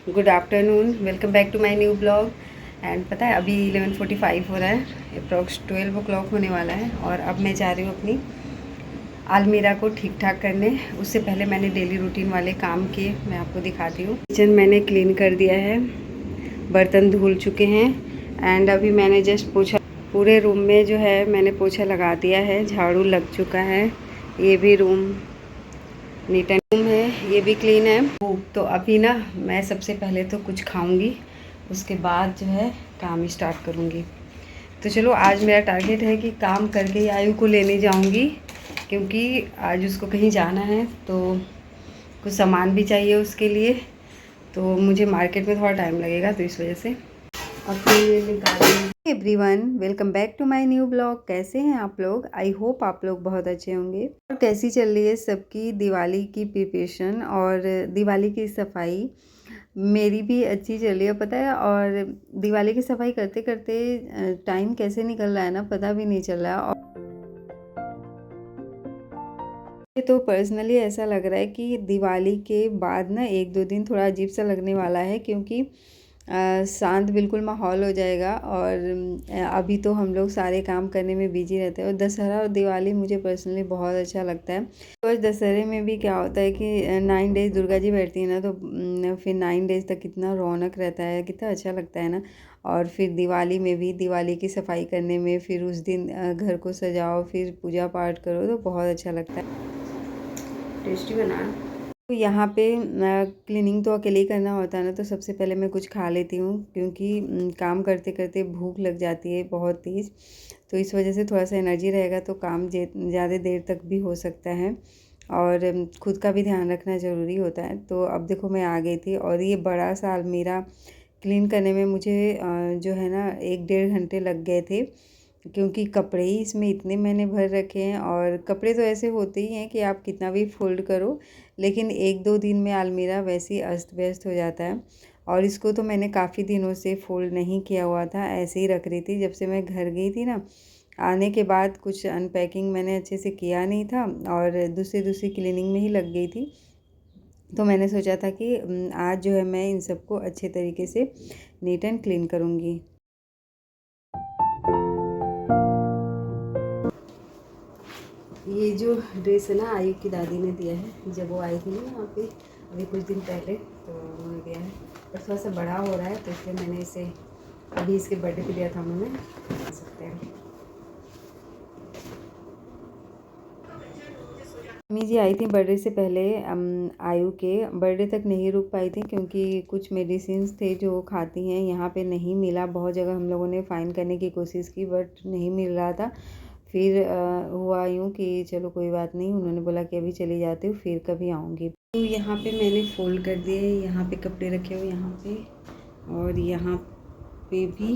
Good afternoon, welcome back to my new blog. And पता है अभी 11:45 हो रहा है, अप्रॉक्स 12 o'clock होने वाला है। और अब मैं जा रही हूँ अपनी अलमीरा को ठीक ठाक करने। उससे पहले मैंने डेली रूटीन वाले काम किए, मैं आपको दिखाती हूँ। किचन मैंने क्लीन कर दिया है, बर्तन धुल चुके हैं। एंड अभी मैंने जस्ट पोछा, पूरे रूम में जो है मैंने पोछा लगा दिया है, झाड़ू लग चुका है। ये भी रूम नीट एंड रूम है, ये भी क्लीन है। तो अभी ना मैं सबसे पहले तो कुछ खाऊंगी, उसके बाद जो है काम स्टार्ट करूंगी। तो चलो, आज मेरा टारगेट है कि काम करके ही आयु को लेने जाऊंगी, क्योंकि आज उसको कहीं जाना है तो कुछ सामान भी चाहिए उसके लिए। तो मुझे मार्केट में थोड़ा टाइम लगेगा, तो इस वजह से अपने लिए निकाली। Everyone, welcome back to my new blog. कैसे हैं आप लोग? आई होप आप लोग बहुत अच्छे होंगे। और कैसी चल रही है सबकी दिवाली की प्रिपरेशन और दिवाली की सफाई? मेरी भी अच्छी चल रही है, पता है। और दिवाली की सफाई करते करते टाइम कैसे निकल रहा है ना, पता भी नहीं चल रहा। और तो पर्सनली ऐसा लग रहा है कि दिवाली के बाद ना 1-2 दिन थोड़ा अजीब सा लगने वाला है, क्योंकि शांत बिल्कुल माहौल हो जाएगा। और अभी तो हम लोग सारे काम करने में बिजी रहते हैं। और दशहरा और दिवाली मुझे पर्सनली बहुत अच्छा लगता है। तो दशहरे में भी क्या होता है कि 9 डेज दुर्गा जी बैठती है ना, तो फिर 9 डेज तक कितना रौनक रहता है, कितना अच्छा लगता है ना। और फिर दिवाली में भी, दिवाली की सफाई करने में, फिर उस दिन घर को सजाओ, फिर पूजा पाठ करो, तो बहुत अच्छा लगता है। टेस्टी बना। तो यहाँ पे क्लीनिंग तो अकेले ही करना होता है ना, तो सबसे पहले मैं कुछ खा लेती हूँ, क्योंकि काम करते करते भूख लग जाती है बहुत तेज़। तो इस वजह से थोड़ा सा एनर्जी रहेगा तो काम ज़्यादा देर तक भी हो सकता है। और खुद का भी ध्यान रखना ज़रूरी होता है। तो अब देखो मैं आ गई थी, और ये बड़ा सा अलमीरा क्लीन करने में मुझे जो है ना 1-1.5 घंटे लग गए थे, क्योंकि कपड़े ही इसमें इतने मैंने भर रखे हैं। और कपड़े तो ऐसे होते ही हैं कि आप कितना भी फोल्ड करो, लेकिन 1-2 दिन में अलमीरा वैसे ही अस्त व्यस्त हो जाता है। और इसको तो मैंने काफ़ी दिनों से फोल्ड नहीं किया हुआ था, ऐसे ही रख रही थी। जब से मैं घर गई थी ना, आने के बाद कुछ अनपैकिंग मैंने अच्छे से किया नहीं था, और दूसरी क्लीनिंग में ही लग गई थी। तो मैंने सोचा था कि आज जो है मैं इन सबको अच्छे तरीके से नीट एंड क्लीन करूँगी। ये जो ड्रेस है ना, आयु की दादी ने दिया है, जब वो आई थी ना यहाँ पे अभी कुछ दिन पहले, तो उन्होंने दिया है। पर थोड़ा सा बड़ा हो रहा है, तो इसलिए मैंने इसे अभी इसके बर्थडे पे दिया था उन्होंने, कह सकते हैं। मम्मी जी आई थी बर्थडे से पहले। आयु के बर्थडे तक नहीं रुक पाई थी, क्योंकि कुछ मेडिसिन थे जो वो खाती हैं, यहाँ पे नहीं मिला। बहुत जगह हम लोगों ने फ़ाइंड करने की कोशिश की, बट नहीं मिल रहा था। फिर हुआ यूँ कि चलो कोई बात नहीं, उन्होंने बोला कि अभी चली जाती हूँ, फिर कभी आऊँगी। तो यहाँ पे मैंने फ़ोल्ड कर दिए, यहाँ पे कपड़े रखे हुए, यहाँ पे और यहाँ पे भी,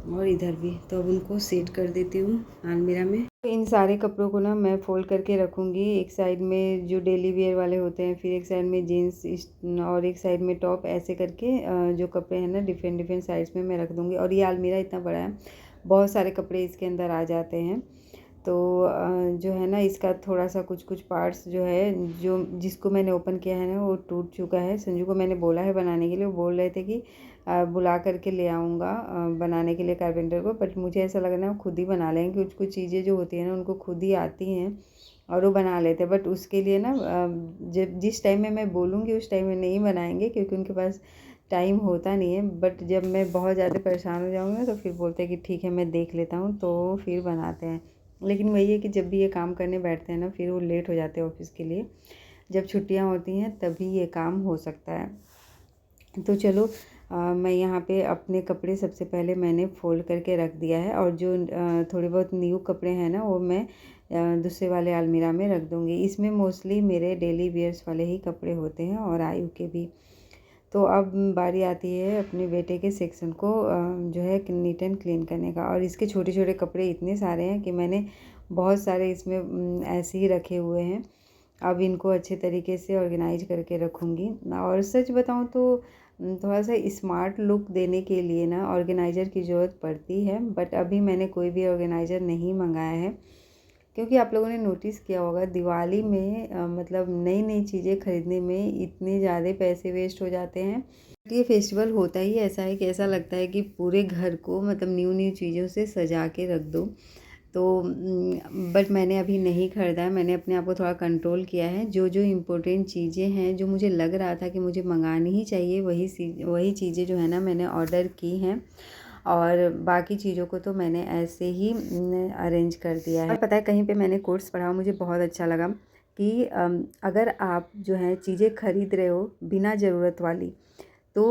और इधर भी। तो अब उनको सेट कर देती हूँ अलमीरा में। तो इन सारे कपड़ों को ना मैं फ़ोल्ड करके रखूँगी। एक साइड में जो डेली वेयर वाले होते हैं, फिर एक साइड में जीन्स, और एक साइड में टॉप, ऐसे करके जो कपड़े हैं ना डिफरेंट साइज़ में मैं रख दूँगी। और ये अलमीरा इतना बड़ा है, बहुत सारे कपड़े इसके अंदर आ जाते हैं। तो जो है ना, इसका थोड़ा सा कुछ पार्ट्स जो है, जो जिसको मैंने ओपन किया है ना, वो टूट चुका है। संजू को मैंने बोला है बनाने के लिए, वो बोल रहे थे कि बुला करके ले आऊँगा बनाने के लिए कारपेंटर को। बट मुझे ऐसा लग रहा है वो खुद ही बना लेंगे, कुछ चीज़ें जो होती हैं ना उनको खुद ही आती हैं और वो बना लेते हैं। बट उसके लिए ना जब जिस टाइम में मैं बोलूँगी उस टाइम में नहीं बनाएंगे, क्योंकि उनके पास टाइम होता नहीं है। बट जब मैं बहुत ज़्यादा परेशान हो जाऊँगी ना, तो फिर बोलते हैं कि ठीक है मैं देख लेता हूँ, तो फिर बनाते हैं। लेकिन वही है कि जब भी ये काम करने बैठते हैं ना, फिर वो लेट हो जाते हैं ऑफिस के लिए। जब छुट्टियाँ होती हैं तभी ये काम हो सकता है। तो चलो, मैं यहाँ पे अपने कपड़े सबसे पहले मैंने फ़ोल्ड करके रख दिया है, और जो थोड़े बहुत न्यू कपड़े हैं ना, वो मैं दूसरे वाले अलमीरा में रख दूँगी। इसमें मोस्टली मेरे डेली वेयर्स वाले ही कपड़े होते हैं, और आयु के भी। तो अब बारी आती है अपने बेटे के सेक्शन को जो है नीट एंड क्लीन करने का। और इसके छोटे छोटे कपड़े इतने सारे हैं कि मैंने बहुत सारे इसमें ऐसे ही रखे हुए हैं। अब इनको अच्छे तरीके से ऑर्गेनाइज करके रखूँगी। और सच बताऊँ तो थोड़ा सा स्मार्ट लुक देने के लिए ना ऑर्गेनाइज़र की ज़रूरत पड़ती है, बट अभी मैंने कोई भी ऑर्गेनाइज़र नहीं मंगाया है, क्योंकि आप लोगों ने नोटिस किया होगा दिवाली में मतलब नई नई चीज़ें खरीदने में इतने ज़्यादा पैसे वेस्ट हो जाते हैं। ये फेस्टिवल होता ही ऐसा है कि ऐसा लगता है कि पूरे घर को मतलब न्यू न्यू चीज़ों से सजा के रख दो। तो बट मैंने अभी नहीं ख़रीदा है, मैंने अपने आप को थोड़ा कंट्रोल किया है। जो जो इम्पोर्टेंट चीज़ें हैं जो मुझे लग रहा था कि मुझे मंगानी ही चाहिए वही चीज़ें जो है ना मैंने ऑर्डर की हैं, और बाकी चीज़ों को तो मैंने ऐसे ही अरेंज कर दिया है। और पता है कहीं पे मैंने कोट्स पढ़ा, मुझे बहुत अच्छा लगा कि अगर आप जो है चीज़ें खरीद रहे हो बिना ज़रूरत वाली, तो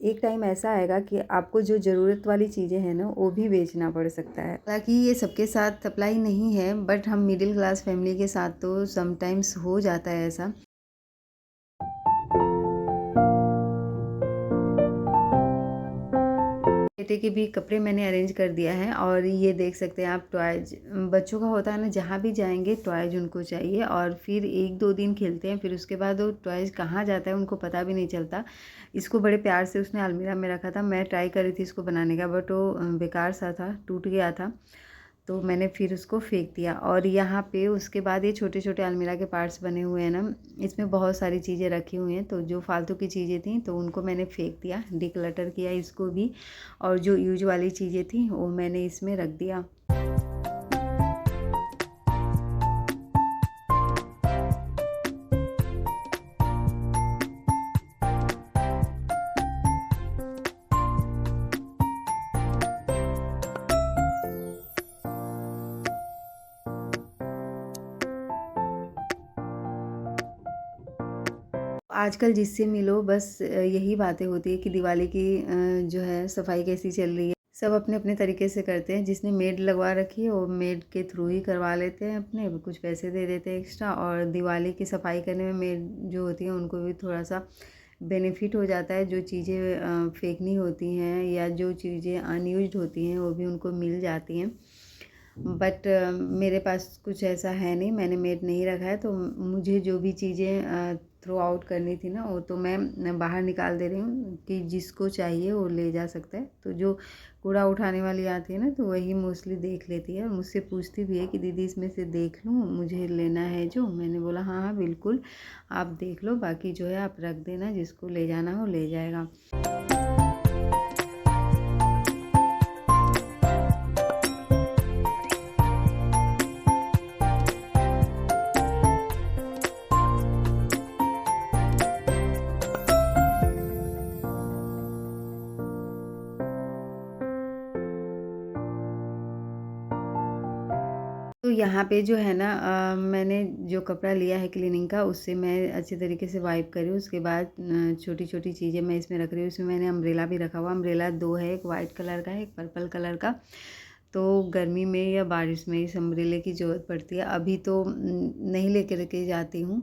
एक टाइम ऐसा आएगा कि आपको जो ज़रूरत वाली चीज़ें हैं ना वो भी बेचना पड़ सकता है। हालाँकि ये सबके साथ अप्लाई नहीं है, बट हम मिडिल क्लास फैमिली के साथ तो समटाइम्स हो जाता है ऐसा। बेटे के भी कपड़े मैंने अरेंज कर दिया है, और ये देख सकते हैं आप टॉयज बच्चों का होता है ना, जहाँ भी जाएंगे टॉयज उनको चाहिए, और फिर 1-2 दिन खेलते हैं, फिर उसके बाद वो टॉयज कहाँ जाता है उनको पता भी नहीं चलता। इसको बड़े प्यार से उसने अलमीरा में रखा था, मैं ट्राई कर रही थी इसको बनाने का, बट वो बेकार सा था, टूट गया था, तो मैंने फिर उसको फेंक दिया। और यहाँ पे उसके बाद ये छोटे छोटे अलमीरा के पार्ट्स बने हुए हैं ना, इसमें बहुत सारी चीज़ें रखी हुई हैं, तो जो फालतू की चीज़ें थी तो उनको मैंने फेंक दिया, डिक्लटर किया इसको भी, और जो यूज वाली चीज़ें थी वो मैंने इसमें रख दिया। आजकल जिससे मिलो बस यही बातें होती है कि दिवाली की जो है सफाई कैसी चल रही है। सब अपने अपने तरीके से करते हैं, जिसने मेड लगवा रखी है वो मेड के थ्रू ही करवा लेते हैं, अपने कुछ पैसे दे देते हैं एक्स्ट्रा, और दिवाली की सफाई करने में मेड जो होती है उनको भी थोड़ा सा बेनिफिट हो जाता है। जो चीज़ें फेंकनी होती हैं या जो चीज़ें अनयूज्ड होती हैं वो भी उनको मिल जाती हैं। बट मेरे पास कुछ ऐसा है नहीं, मैंने मेड नहीं रखा है, तो मुझे जो भी चीज़ें थ्रो आउट करनी थी ना वो तो मैं बाहर निकाल दे रही हूँ कि जिसको चाहिए वो ले जा सकता है। तो जो कूड़ा उठाने वाली आती है ना तो वही मोस्टली देख लेती है, और मुझसे पूछती भी है कि दीदी इसमें से देख लूँ, मुझे लेना है जो। मैंने बोला हाँ हाँ बिल्कुल, आप देख लो, बाकी जो है आप रख देना, जिसको ले जाना हो ले जाएगा। तो यहाँ पे जो है ना मैंने जो कपड़ा लिया है क्लीनिंग का उससे मैं अच्छे तरीके से वाइप करी हूँ। उसके बाद छोटी छोटी चीज़ें मैं इसमें रख रही हूँ। इसमें मैंने अम्ब्रेला भी रखा हुआ, अम्ब्रेला 2 है, एक वाइट कलर का है, एक पर्पल कलर का। तो गर्मी में या बारिश में इस अम्ब्रेले की ज़रूरत पड़ती है। अभी तो नहीं लेकर के जाती हूँ,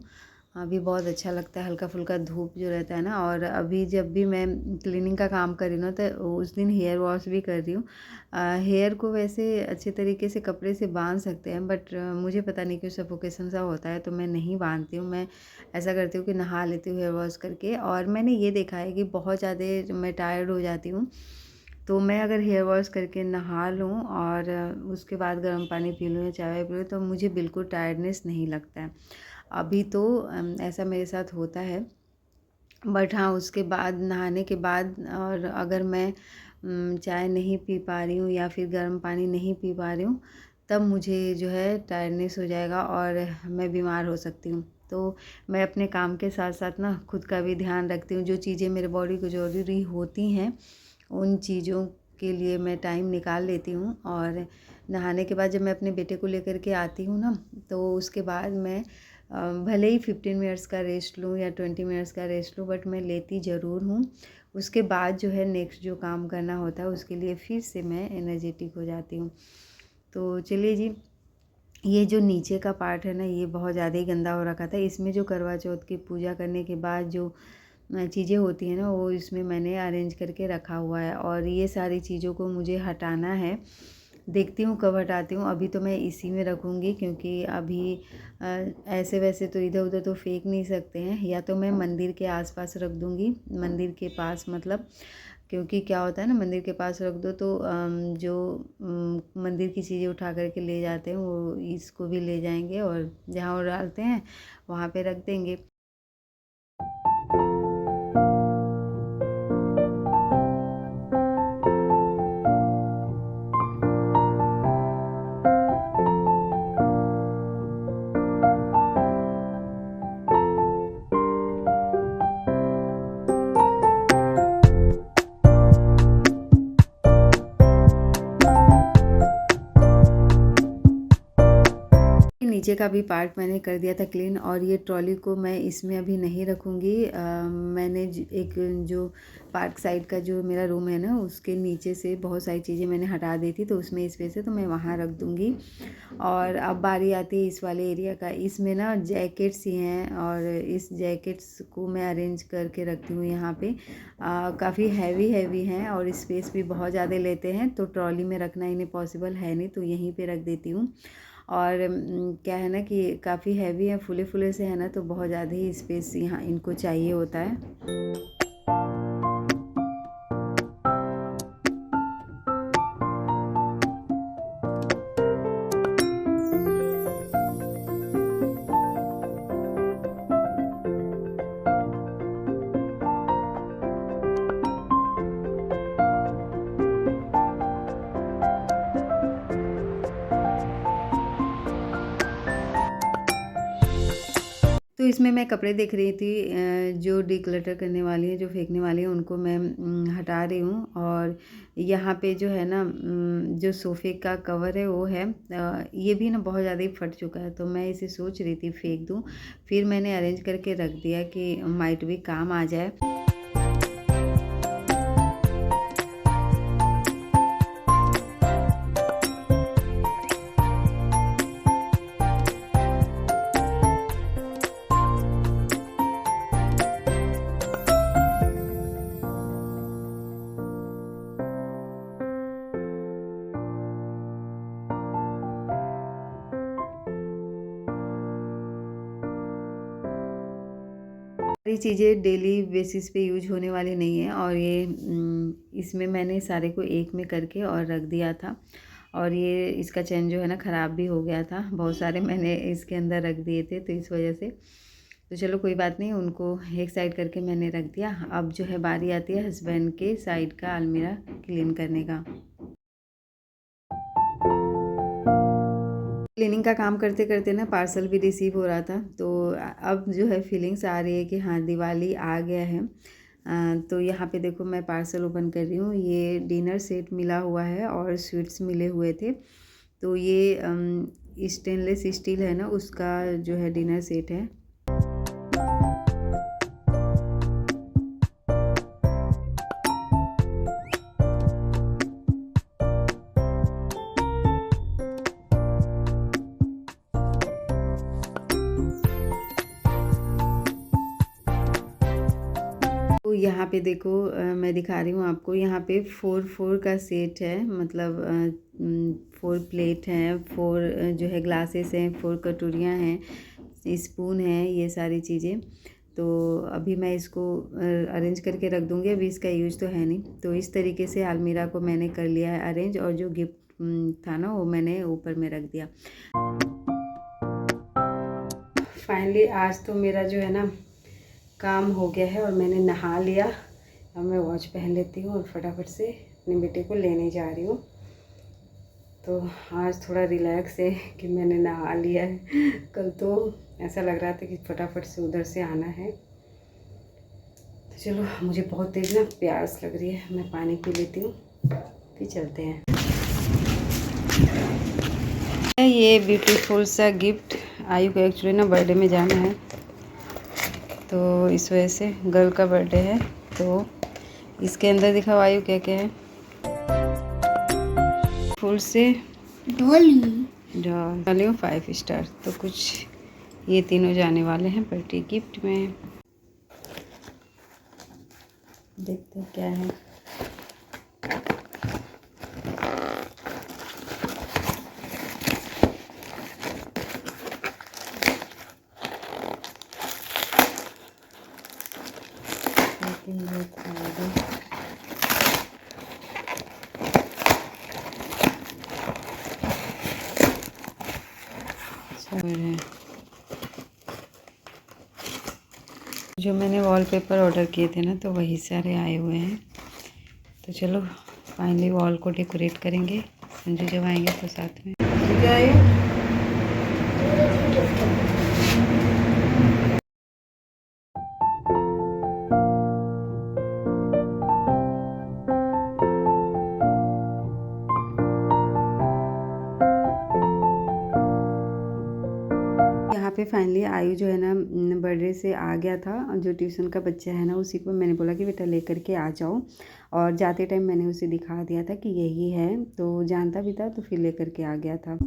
अभी बहुत अच्छा लगता है, हल्का फुल्का धूप जो रहता है ना। और अभी जब भी मैं क्लीनिंग का काम कर रही हूँ ना तो उस दिन हेयर वॉश भी कर रही हूँ। हेयर को वैसे अच्छे तरीके से कपड़े से बांध सकते हैं, बट मुझे पता नहीं क्यों सफोकेशन सा होता है तो मैं नहीं बांधती हूँ। मैं ऐसा करती हूँ कि नहा लेती हूँ हेयर वॉश करके। और मैंने ये देखा है कि बहुत ज़्यादा मैं टायर्ड हो जाती हूँ, तो मैं अगर हेयर वॉश करके नहा लूँ और उसके बाद गर्म पानी पी लूँ या चाय पी लूँ तो मुझे बिल्कुल टायर्डनेस नहीं लगता है। अभी तो ऐसा मेरे साथ होता है, बट हाँ उसके बाद नहाने के बाद और अगर मैं चाय नहीं पी पा रही हूँ या फिर गर्म पानी नहीं पी पा रही हूँ तब मुझे जो है टायर्डनेस हो जाएगा और मैं बीमार हो सकती हूँ। तो मैं अपने काम के साथ साथ ना खुद का भी ध्यान रखती हूँ। जो चीज़ें मेरे बॉडी को ज़रूरी होती हैं उन चीज़ों के लिए मैं टाइम निकाल लेती हूँ। और नहाने के बाद जब मैं अपने बेटे को लेकर के आती हूँ ना तो उसके बाद मैं भले ही 15 मिनट्स का रेस्ट लूँ या 20 मिनट्स का रेस्ट लूँ, बट मैं लेती ज़रूर हूँ। उसके बाद जो है नेक्स्ट जो काम करना होता है उसके लिए फिर से मैं एनर्जेटिक हो जाती हूँ। तो चलिए जी, ये जो नीचे का पार्ट है ना ये बहुत ज़्यादा ही गंदा हो रखा था। इसमें जो करवा चौथ की पूजा करने के बाद जो चीज़ें होती हैं ना वो इसमें मैंने अरेंज करके रखा हुआ है, और ये सारी चीज़ों को मुझे हटाना है। देखती हूँ कब हटाती हूँ। अभी तो मैं इसी में रखूँगी क्योंकि अभी ऐसे वैसे तो इधर उधर तो फेंक नहीं सकते हैं, या तो मैं मंदिर के आसपास रख दूँगी, मंदिर के पास मतलब, क्योंकि क्या होता है ना, मंदिर के पास रख दो तो जो मंदिर की चीज़ें उठा करके ले जाते हैं वो इसको भी ले जाएंगे और जहाँ वो डालते हैं वहाँ पे रख देंगे। नीचे का भी पार्ट मैंने कर दिया था क्लीन और ये ट्रॉली को मैं इसमें अभी नहीं रखूँगी। मैंने एक जो पार्क साइड का जो मेरा रूम है ना, उसके नीचे से बहुत सारी चीज़ें मैंने हटा दी थी, तो उसमें स्पेस है तो मैं वहाँ रख दूँगी। और अब बारी आती है इस वाले एरिया का। इसमें ना जैकेट्स ही हैं और इस जैकेट्स को मैं अरेंज करके रखती हूँ यहाँ पे। काफ़ी हैवी हैं और स्पेस भी बहुत ज़्यादा लेते हैं, तो ट्रॉली में रखना इन्हें पॉसिबल है नहीं, तो यहीं पे रख देती हूँ। और क्या है ना कि काफ़ी हैवी है, फुले फुले से है ना, तो बहुत ज़्यादा ही स्पेस यहाँ इनको चाहिए होता है। तो इसमें मैं कपड़े देख रही थी, जो डिक्लटर करने वाली है, जो फेंकने वाली है, उनको मैं हटा रही हूँ। और यहाँ पे जो है ना, जो सोफ़े का कवर है वो है, ये भी ना बहुत ज़्यादा ही फट चुका है, तो मैं इसे सोच रही थी फेंक दूँ। फिर मैंने अरेंज करके रख दिया कि माइट भी काम आ जाए। सारी चीज़ें डेली बेसिस पे यूज होने वाली नहीं है और ये इसमें मैंने सारे को एक में करके और रख दिया था। और ये इसका चैन जो है ना ख़राब भी हो गया था, बहुत सारे मैंने इसके अंदर रख दिए थे, तो इस वजह से। तो चलो कोई बात नहीं, उनको एक साइड करके मैंने रख दिया। अब जो है बारी आती है हस्बैंड के साइड का अलमीरा क्लीन करने का। क्लीनिंग का काम करते करते ना पार्सल भी रिसीव हो रहा था, तो अब जो है फीलिंग्स आ रही है कि हाँ दिवाली आ गया है। तो यहाँ पे देखो मैं पार्सल ओपन कर रही हूँ। ये डिनर सेट मिला हुआ है और स्वीट्स मिले हुए थे। तो ये स्टेनलेस स्टील है ना, उसका जो है डिनर सेट है। तो यहाँ पे देखो, मैं दिखा रही हूँ आपको। यहाँ पे 4 का सेट है, मतलब 4 प्लेट हैं, 4 जो है ग्लासेस हैं, 4 कटोरियाँ हैं, स्पून है, ये सारी चीज़ें। तो अभी मैं इसको अरेंज करके रख दूँगी, अभी इसका यूज तो है नहीं। तो इस तरीके से अलमीरा को मैंने कर लिया है अरेंज, और जो गिफ्ट था ना वो मैंने ऊपर में रख दिया। फाइनली आज तो मेरा जो है ना काम हो गया है और मैंने नहा लिया। अब मैं वॉच पहन लेती हूँ और फटाफट से अपने बेटे को लेने जा रही हूँ। तो आज थोड़ा रिलैक्स है कि मैंने नहा लिया है। कल तो ऐसा लग रहा था कि फटाफट से उधर से आना है। तो चलो, मुझे बहुत तेज़ ना प्यास लग रही है, मैं पानी पी लेती हूँ, फिर चलते हैं। ये ब्यूटीफुल सा गिफ्ट आयु को एक्चुअली ना बर्थडे में जाना है, तो इस वजह से गर्ल का बर्थडे है। तो इसके अंदर दिखाओ आयु क्या क्या है। फुल से डॉली 5 स्टार, तो कुछ ये तीनों जाने वाले हैं बर्थडे गिफ्ट में। देखते हैं क्या है। सब है। जो मैंने वॉलपेपर ऑर्डर किए थे ना, तो वही सारे आए हुए हैं। तो चलो फाइनली वॉल को डेकोरेट करेंगे। संजू जब आएंगे तो साथ में। क्या है? यहाँ पे फाइनली आयु जो है ना बर्थडे से आ गया था। जो ट्यूशन का बच्चा है ना, उसी को मैंने बोला कि बेटा लेकर के आ जाओ, और जाते टाइम मैंने उसे दिखा दिया था कि यही है, तो जानता भी था तो फिर लेकर के आ गया था।